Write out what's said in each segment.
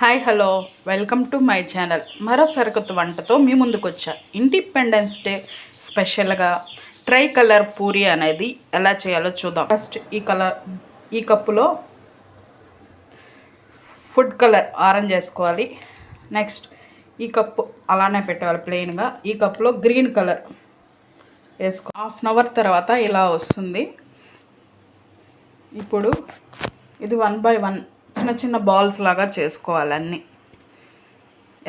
Hi hello welcome to my channel. మరో సరికొత్త వంటతో మీ ముందుకు వచ్చా. ఇండిపెండెన్స్ డే స్పెషల్గా ట్రై కలర్ పూరి అనేది ఎలా చేయాలో చూద్దాం. ఫస్ట్ ఈ కప్పులో ఫుడ్ కలర్ ఆరెంజ్ వేసుకోవాలి. నెక్స్ట్ ఈ కప్పు అలానే పెట్టాలి ప్లెయిన్గా. ఈ కప్పులో గ్రీన్ కలర్ వేసుకో. హాఫ్ అన్ అవర్ తర్వాత ఇలా వస్తుంది. ఇప్పుడు ఇది 1 by 1 చిన్న చిన్న బాల్స్ లాగా చేసుకోవాలి. అన్నీ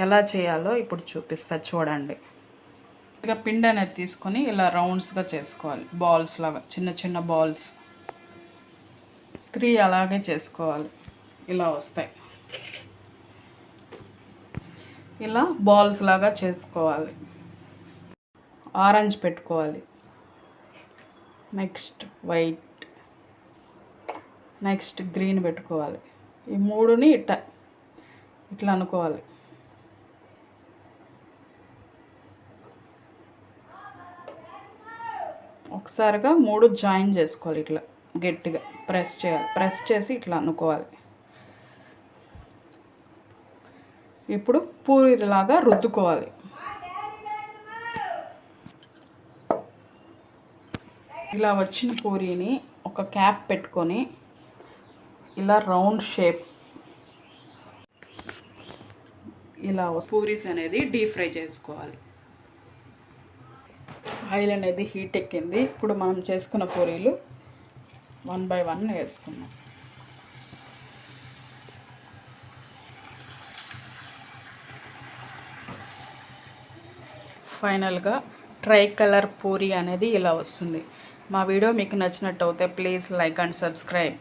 ఎలా చేయాలో ఇప్పుడు చూపిస్తా చూడండి. ఇక పిండి అనేది తీసుకొని ఇలా రౌండ్స్గా చేసుకోవాలి. బాల్స్ లాగా చిన్న చిన్న బాల్స్ 3 అలాగే చేసుకోవాలి. ఇలా వస్తాయి. ఇలా బాల్స్ లాగా చేసుకోవాలి. ఆరెంజ్ పెట్టుకోవాలి. నెక్స్ట్ వైట్, నెక్స్ట్ గ్రీన్ పెట్టుకోవాలి. ఈ మూడుని ఇట్లా అనుకోవాలి. ఒకసారిగా 3 జాయిన్ చేసుకోవాలి. ఇట్లా గట్టిగా ప్రెస్ చేయాలి. ప్రెస్ చేసి ఇట్లా అనుకోవాలి. ఇప్పుడు పూరీలాగా రుద్దుకోవాలి. ఇలా వచ్చిన పూరీని ఒక క్యాప్ పెట్టుకొని ఇలా రౌండ్ షేప్ ఇలా పూరీస్ అనేది డీప్ ఫ్రై చేసుకోవాలి. ఆయిల్ అనేది హీట్ ఎక్కింది. ఇప్పుడు మనం చేసుకున్న పూరీలు 1 by 1 వేసుకున్నాం. ఫైనల్గా ట్రై కలర్ పూరీ అనేది ఇలా వస్తుంది. మా వీడియో మీకు నచ్చినట్టు అయితే ప్లీజ్ లైక్ అండ్ సబ్స్క్రైబ్.